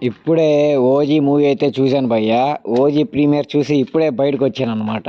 ఇప్పుడే 'OG' movie అయితే చూశాను భయ్యా. 'ఓజీ' ప్రీమియర్ చూసి ఇప్పుడే బయటకొచ్చాననమాట.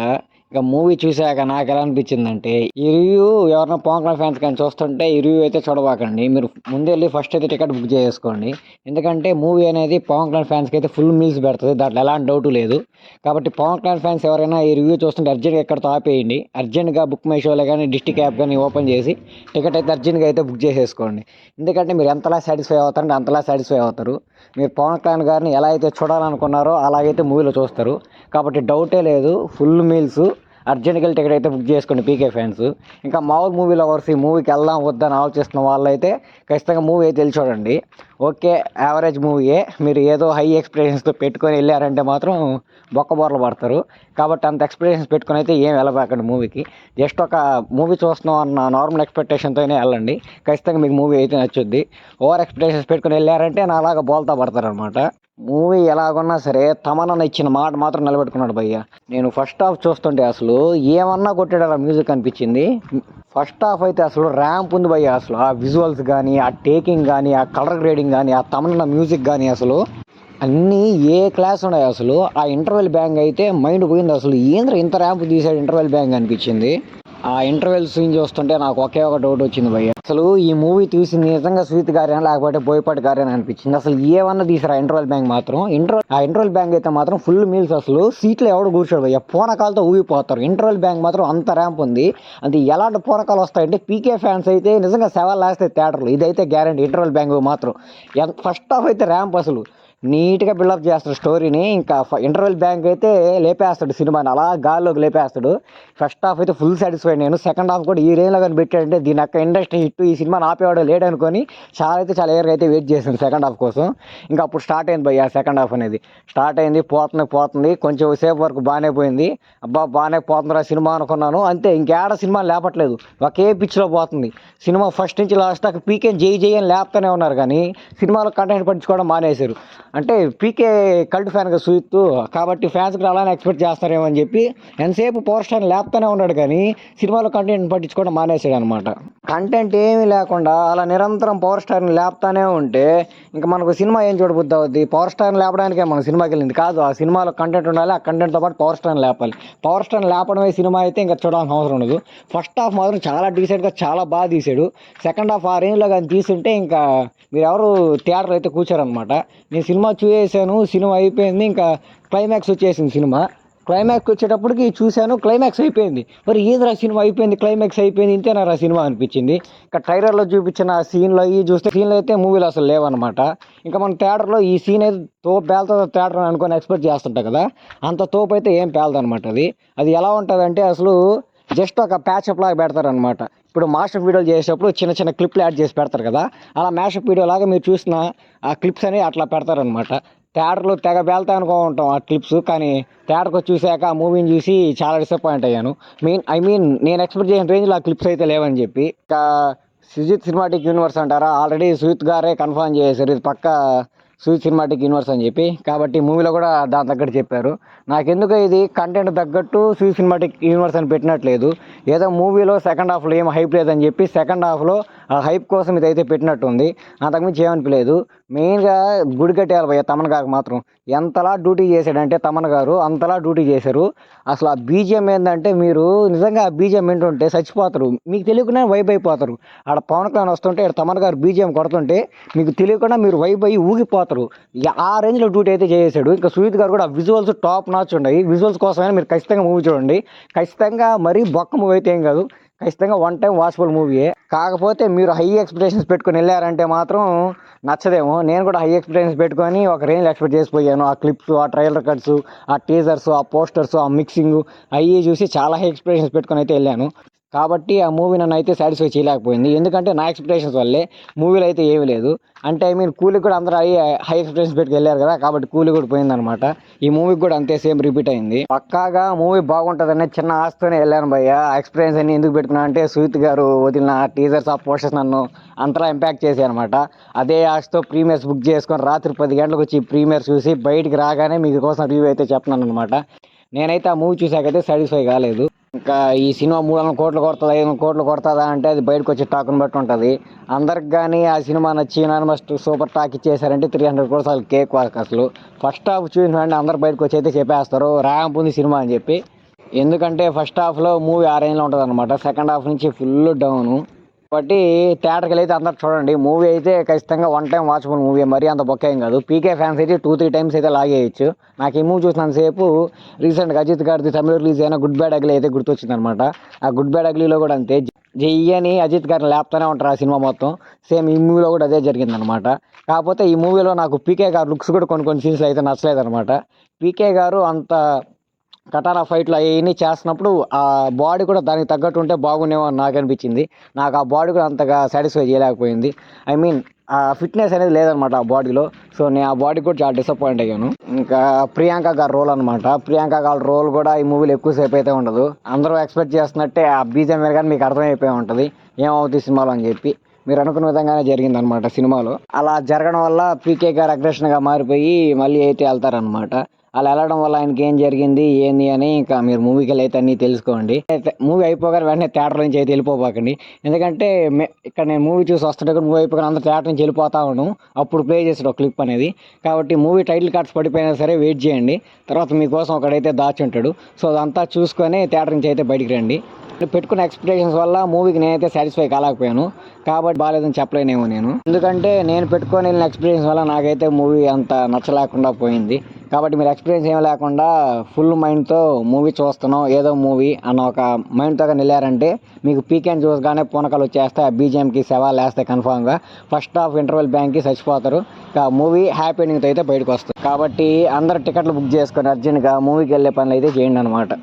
ఇక మూవీ చూసాక నాకెలా అనిపించిందంటే, ఈ రివ్యూ ఎవరైనా 'పవన్ కళ్యాణ్' ఫ్యాన్స్ కానీ చూస్తుంటే ఈ రివ్యూ అయితే చూడబాకండి. మీరు ముందెళ్ళి ఫస్ట్ అయితే టికెట్ బుక్ చేసేసుకోండి. ఎందుకంటే మూవీ అనేది 'పవన్ కళ్యాణ్' ఫ్యాన్స్‌కి అయితే ఫుల్ మీల్స్ పెడతది. దాంట్లో ఎలాంటి డౌటు లేదు. కాబట్టి 'పవన్ కళ్యాణ్' ఫ్యాన్స్ ఎవరైనా ఈ రివ్యూ చూస్తుంటే అర్జెంట్‌గా ఇక్కడితో ఆపేయండి. అర్జెంట్‌గా బుక్ మై షోలో గానీ, డిస్ట్రిక్ట్ యాప్ గానీ ఓపెన్ చేసి టికెట్ అయితే అర్జెంట్‌గా అయితే బుక్ చేసేసుకోండి. ఎందుకంటే మీరు ఎంతలా సాటిస్ఫై అవుతారంటే అంతలా సాటిస్ఫై అవుతారు. మీరు 'పవన్ కళ్యాణ్' గారిని ఎలా అయితే చూడాలనుకున్నారో అలాగైతే మూవీలో చూస్తారు. కాబట్టి డౌటే లేదు. ఫుల్ మీల్స్ అర్జెంట్‌గా టికెట్ అయితే బుక్ చేసుకోండి పీకే ఫ్యాన్స్. ఇంకా మామూలు మూవీ లవర్స్ ఈ మూవీకి వెళ్దాం వద్దని ఆలోచిస్తున్న వాళ్ళైతే ఖచ్చితంగా మూవీ అయితే వెళ్ళి చూడండి. ఓకే, యావరేజ్ మూవీయే. మీరు ఏదో హై ఎక్స్‌పెక్టేషన్స్‌తో పెట్టుకొని వెళ్ళారంటే మాత్రం బొక్కబోర్ల పడతారు. కాబట్టి అంత ఎక్స్‌పెక్టేషన్స్ పెట్టుకొని అయితే ఏం వెళ్ళబాకండి మూవీకి. జస్ట్ ఒక మూవీ చూస్తున్నాం అన్న నార్మల్ ఎక్స్‌పెక్టేషన్‌తోనే వెళ్ళండి. ఖచ్చితంగా మీకు మూవీ అయితే నచ్చుద్ది. ఓవర్ ఎక్స్‌పెక్టేషన్స్ పెట్టుకొని వెళ్ళారంటే నాలాగా బోల్తా పడతారనమాట. మూవీ ఎలాగున్నా సరే తమన్నా ఇచ్చిన మాట మాత్రం నిలబెట్టుకున్నాడు భయ్య. నేను ఫస్ట్ హాఫ్ చూస్తుంటే అసలు ఏమన్నా కొట్టాడు ఆ మ్యూజిక్ అనిపించింది. ఫస్ట్ హాఫ్ అయితే అసలు ర్యాంప్ ఉంది భయ్య. అసలు ఆ విజువల్స్ కానీ, ఆ టేకింగ్ కానీ, ఆ కలర్ గ్రేడింగ్ కానీ, ఆ తమన్నా మ్యూజిక్ కానీ అసలు అన్నీ ఏ క్లాస్ ఉన్నాయి. అసలు ఆ ఇంటర్వెల్ బ్యాంగ్ అయితే మైండ్ పోయింది. అసలు ఏంద్ర ఇంత ర్యాంప్ తీసాడు ఇంటర్వెల్ బ్యాంగ్ అనిపించింది. ఆ ఇంటర్వెల్ సీన్ చూస్తుంటే నాకు ఒకే ఒక డౌట్ వచ్చింది భయ్య. అసలు ఈ మూవీ తీసింది నిజంగా సుజిత్ గారేనా లేకపోతే బోయపాటి గారేనా అనిపించింది. అసలు ఏమన్నా తీసారు ఆ ఇంటర్వెల్ బ్యాంక్ మాత్రం. ఆ ఇంటర్వెల్ బ్యాంక్ అయితే మాత్రం ఫుల్ మీల్స్. అసలు సీట్లో ఎవడు కూర్చోడు భయ్య. పూనకాలతో ఊగిపోతారు. ఇంటర్వెల్ బ్యాంక్ మాత్రం అంత ర్యాంప్ ఉంది. అది ఎలాంటి పూనకాలు వస్తాయంటే పీకే ఫ్యాన్స్ అయితే నిజంగా సెవెన్ లేస్తాయి థియేటర్లో. ఇదైతే గ్యారంటీ. ఇంటర్వెల్ బ్యాంక్ మాత్రం ఫస్ట్ హాఫ్ అయితే ర్యాంప్ అసలు నీట్గా బిల్డప్ చేస్తాడు స్టోరీని. ఇంకా ఇంటర్వెల్ బ్యాంక్ అయితే లేపేస్తాడు సినిమాని, అలా గాల్లోకి లేపేస్తాడు. ఫస్ట్ హాఫ్ అయితే ఫుల్ సాటిస్ఫైడ్ నేను. సెకండ్ హాఫ్ కూడా ఈ రేంజ్లో కానీ పెట్టాడంటే దీని అక్క ఇండస్ట్రీ హిట్, ఈ సినిమాని ఆపేవాడు లేడనుకొని చాలా ఎయిర్గా అయితే వెయిట్ చేసింది సెకండ్ హాఫ్ కోసం. ఇంకా అప్పుడు స్టార్ట్ అయింది భయ్య సెకండ్ హాఫ్ అనేది. స్టార్ట్ అయింది, పోతుంది కొంచెం సేపు వరకు బాగానే పోయింది. అబ్బా బాగానే పోతుందిరా సినిమా అనుకున్నాను. అంతే, ఇంకేడ సినిమా లేపట్లేదు. ఒకే పిచ్లో పోతుంది సినిమా. ఫస్ట్ నుంచి లాస్ట్ దాకా పీకే జై అని లేపుతూనే ఉన్నారు కానీ సినిమాలో కంటెంట్ పట్టించుకోవడం మానేశారు. అంటే పీకే కల్ట్ ఫ్యాన్గా సుజిత్, కాబట్టి ఫ్యాన్స్ కూడా అలానే ఎక్స్పెక్ట్ చేస్తారేమో అని చెప్పి ఎంతసేపు పవర్ స్టార్ లేపుతూనే ఉన్నాడు కానీ సినిమాలో కంటెంట్ పట్టించుకోవడం మానేసాడు అనమాట. కంటెంట్ ఏమీ లేకుండా అలా నిరంతరం పవర్ స్టార్ని లేపుతానే ఉంటే ఇంకా మనకు సినిమా ఏం చూడబుద్ధి అవుద్ది. పవర్ స్టార్ని లేపడానికే మన సినిమాకి వెళ్ళింది కాదు. ఆ సినిమాలో కంటెంట్ ఉండాలి, ఆ కంటెంట్తో పాటు పవర్ స్టార్ని లేపాలి. పవర్ స్టార్ని లేపడమే సినిమా అయితే ఇంకా చూడాల్సిన అవసరం ఉండదు. ఫస్ట్ హాఫ్ మాత్రం చాలా డీసెంట్గా చాలా బాగా తీసాడు. సెకండ్ హాఫ్ ఆ రేంజ్లో కానీ తీసుంటే ఇంకా మీరు ఎవరు థియేటర్ అయితే కూర్చోరనమాట. నేను సినిమా చూసేసాను, సినిమా అయిపోయింది, ఇంకా క్లైమాక్స్ వచ్చేసింది సినిమా. క్లైమాక్స్ వచ్చేటప్పటికి చూశాను, క్లైమాక్స్ అయిపోయింది. మరి ఏదిరా సినిమా అయిపోయింది, క్లైమాక్స్ అయిపోయింది, ఇంతేనారా సినిమా అనిపించింది. ఇంకా ట్రైలర్లో చూపించిన సీన్లో అవి చూస్తే సీన్లు అయితే మూవీలో అసలు లేవన్నమాట. ఇంకా మన థియేటర్లో ఈ సీన్ అయితే తోపు పేలుతుంది థియేటర్ అని అనుకొని ఎక్స్పెక్ట్ చేస్తుంటా కదా, అంత తోపు అయితే ఏం పేలదనమాట. అది ఎలా ఉంటుందంటే అసలు జస్ట్ ఒక ప్యాచప్ లాగా పెడతారనమాట. ఇప్పుడు మాస్టర్ వీడియోలు చేసేటప్పుడు చిన్న చిన్న క్లిప్లు యాడ్ చేసి పెడతారు కదా, అలా మ్యాషప్ వీడియో లాగా మీరు చూసిన ఆ క్లిప్స్ అనేవి అట్లా పెడతారనమాట. థియేటర్లో తెగ పేలుతా అనుకో ఉంటాం ఆ క్లిప్స్, కానీ థియేటర్కి చూసాక ఆ మూవీని చూసి చాలా డిసప్పాయింట్ అయ్యాను. నేను ఎక్స్పెక్ట్ చేసిన రేంజ్లో ఆ క్లిప్స్ అయితే లేవని చెప్పి. ఇంకా సుజిత్ సినిమాటిక్ యూనివర్స్ అంటారా, ఆల్రెడీ సుజిత్ గారే కన్ఫర్మ్ చేశారు ఇది పక్క సుజిత్ సినిమాటిక్ యూనివర్స్ అని చెప్పి. కాబట్టి మూవీలో కూడా దాని తగ్గట్టు చెప్పారు. నాకెందుకు ఇది కంటెంట్ తగ్గట్టు సుజిత్ సినిమాటిక్ యూనివర్స్ అని పెట్టినట్లేదు. ఏదో మూవీలో సెకండ్ హాఫ్లో ఏం హైప్ లేదని చెప్పి సెకండ్ హాఫ్లో ఆ హైప్ కోసం ఇదైతే పెట్టినట్టుంది. అంతకుమించి ఏమనిపించలేదు. మెయిన్గా గుడి కట్టేయాలి భయ్య తమన్ గారికి మాత్రం. ఎంతలా డ్యూటీ చేశాడంటే తమన్ గారు అంతలా డ్యూటీ చేశారు. అసలు ఆ బీజిఎం ఏంటంటే మీరు నిజంగా ఆ బీజిఎం వింటుంటే చచ్చిపోతారు. మీకు తెలియకుండా వైబ్ అయిపోతారు. ఆడ పవన్ కళ్యాణ్ వస్తుంటే ఇక్కడ తమన్ గారు బీజిఎం కొడుతుంటే మీకు తెలియకుండా మీరు వైబ్ అయ్యి ఊగిపోతారు. ఆ రేంజ్లో డ్యూటీ అయితే చేసాడు. ఇంకా సుజిత్ గారు కూడా విజువల్స్ టాప్ నాచ్ ఉన్నాయి. విజువల్స్ కోసమైనా మీరు ఖచ్చితంగా మూవీ చూడండి. ఖచ్చితంగా మరీ బొక్క మూవీ అయితే ఏం కాదు, ఖచ్చితంగా వన్ టైం వాచబుల్ మూవీయే. కాకపోతే మీరు హై ఎక్స్పెక్టేషన్స్ పెట్టుకొని వెళ్ళారంటే మాత్రం నచ్చదేమో. నేను కూడా హై ఎక్స్పెక్టేషన్స్ పెట్టుకొని ఒక రేంజ్ ఎక్స్పెక్ట్ చేసిపోయాను. ఆ క్లిప్స్, ఆ ట్రైలర్ కట్స్, ఆ టీజర్స్, ఆ పోస్టర్స్, ఆ మిక్సింగ్ అవి చూసి చాలా హై ఎక్స్పెక్టేషన్స్ పెట్టుకొని అయితే వెళ్ళాను. కాబట్టి ఆ మూవీ నన్ను అయితే సాటిస్ఫై చేయలేకపోయింది. ఎందుకంటే నా ఎక్స్పెక్టేషన్స్ వల్లే మూవీలో అయితే ఏమీ లేదు. అంటే కూలీ కూడా అందరూ హై ఎక్స్పెక్టేషన్స్ పెట్టుకు వెళ్ళారు కదా, కాబట్టి కూలీ కూడా పోయిందనమాట. ఈ మూవీకి కూడా అంతే సేమ్ రిపీట్ అయింది. పక్కాగా మూవీ బాగుంటుందనే చిన్న ఆశతోనే వెళ్ళాను భయ్య. ఎక్స్పీరియన్స్ అన్ని ఎందుకు పెట్టుకున్నా అంటే సుజిత్ గారు వదిలిన టీజర్స్, ఆ పోస్టర్స్ నన్ను అంతలా ఇంపాక్ట్ చేశాయి అనమాట. అదే ఆశతో ప్రీమియర్స్ బుక్ చేసుకొని రాత్రి 10 గంటలకు వచ్చి ప్రీమియర్స్ చూసి బయటికి రాగానే మీకోసం రివ్యూ అయితే చెప్తున్నాను అనమాట. నేనైతే ఆ మూవీ చూసాకైతే సాటిస్ఫై కాలేదు. ఇంకా ఈ సినిమా 300 కోట్లు కొడుతుందా 500 కోట్లు కొడుతుందా అంటే అది బయటకు వచ్చే టాక్ని బట్టి ఉంటుంది. అందరికి కానీ ఆ సినిమా నచ్చి యునానిమస్ సూపర్ టాక్ ఇచ్చేసారంటే 300 కోట్స్ వాళ్ళకి కేక్ వాక్. అసలు ఫస్ట్ హాఫ్ చూసిన వెంటనే అందరు బయటకు వచ్చి అయితే చెప్పేస్తారు ర్యాంప్ ఉంది సినిమా అని చెప్పి. ఎందుకంటే ఫస్ట్ హాఫ్లో మూవీ ఆ రేంజ్లో ఉంటుంది అనమాట. సెకండ్ హాఫ్ నుంచి ఫుల్ డౌను. కాబట్టి థియేటర్కి అయితే అందరు చూడండి. మూవీ అయితే ఖచ్చితంగా వన్ టైం వాచబుల్ మూవీ, మరీ అంత బొక్క ఏం కాదు. పీకే ఫ్యాన్స్ అయితే 2-3 టైమ్స్ అయితే లాగేయచ్చు. నాకు ఈ మూవీ చూసినంతసేపు రీసెంట్గా అజిత్ గారిది తమిళ రిలీజ్ అయిన గుడ్ బ్యాడ్ అగ్లీ అయితే గుర్తొచ్చింది అనమాట. ఆ గుడ్ బ్యాడ్ అగ్లీలో కూడా అంతే జెయ్యి అని అజిత్ గారిని లేపుతూనే ఉంటారు ఆ సినిమా మొత్తం. సేమ్ ఈ మూవీలో కూడా అదే జరిగిందనమాట. కాకపోతే ఈ మూవీలో నాకు పీకే గారు లుక్స్ కూడా కొన్ని సీన్స్లో అయితే నచ్చలేదు అనమాట. పీకే గారు అంత కటారా ఫైట్లు అవన్నీ చేస్తున్నప్పుడు ఆ బాడీ కూడా దానికి తగ్గట్టు ఉంటే బాగుండేమో అని నాకు అనిపించింది. నాకు ఆ బాడీ కూడా అంతగా సాటిస్ఫై చేయలేకపోయింది. ఐ మీన్ ఆ ఫిట్నెస్ అనేది లేదనమాట ఆ బాడీలో. సో నేను ఆ బాడీ కూడా చాలా డిసప్పాయింట్ అయ్యాను. ఇంకా ప్రియాంక గారి రోల్ అనమాట. ప్రియాంక గారి రోల్ కూడా ఈ మూవీలో ఎక్కువసేపు అయితే ఉండదు. అందరూ ఎక్స్పెక్ట్ చేస్తున్నట్టే ఆ బీజం మీద కానీ మీకు అర్థమైపోయి ఉంటుంది ఏమవుతుంది సినిమాలో అని చెప్పి. మీరు అనుకున్న విధంగానే జరిగిందనమాట సినిమాలో. అలా జరగడం వల్ల పీకే గారు అగ్రెషన్గా మారిపోయి మళ్ళీ అయితే వెళ్తారనమాట. అలా వెళ్ళడం వల్ల ఆయనకి ఏం జరిగింది ఏంది అని ఇంకా మీరు మూవీకి వెళ్ళి అయితే అన్నీ తెలుసుకోండి. మూవీ అయిపోగానే వెంటనే థియేటర్ నుంచి అయితే వెళ్ళిపోకండి. ఎందుకంటే ఇక్కడ నేను మూవీ చూసి వస్తుంటే మూవీ అయిపోగానే అందరూ థియేటర్ నుంచి వెళ్ళిపోతా ఉన్నాం. అప్పుడు ప్లే చేసాడు ఒక క్లిప్ అనేది. కాబట్టి మూవీ టైటిల్ కార్డ్స్ పడిపోయినా సరే వెయిట్ చేయండి. తర్వాత మీకోసం ఒకడైతే దాచి ఉంటాడు. సో అదంతా చూసుకొని థియేటర్ నుంచి అయితే బయటికి రండి. పెట్టుకున్న ఎక్స్పెక్టేషన్స్ వల్ల మూవీకి నేనైతే సాటిస్ఫై కాలేకపోయాను. కాబట్టి బాగాలేదని చెప్పలేనేమో నేను. ఎందుకంటే నేను పెట్టుకొని వెళ్ళిన ఎక్స్పీరియన్స్ వల్ల నాకైతే మూవీ అంత నచ్చలేకుండా పోయింది. కాబట్టి మీరు ఎక్స్పీరియన్స్ ఏం లేకుండా ఫుల్ మైండ్తో మూవీ చూస్తున్నాం ఏదో మూవీ అన్న ఒక మైండ్తో వెళ్ళారంటే మీకు పీకెన్ చూసగానే పూనకాలు వచ్చేస్తాయి. ఆ బీజిఎంకి సవాల్ వేస్తాయి కన్ఫామ్గా. ఫస్ట్ హాఫ్ ఇంటర్వెల్ బ్యాంక్కి చచ్చిపోతారు. ఇక మూవీ హ్యాపీ ఎండింగ్తో అయితే బయటకు వస్తుంది. కాబట్టి అందరు టికెట్లు బుక్ చేసుకొని అర్జెంట్గా మూవీకి వెళ్ళే పనులు అయితే చేయండి అనమాట.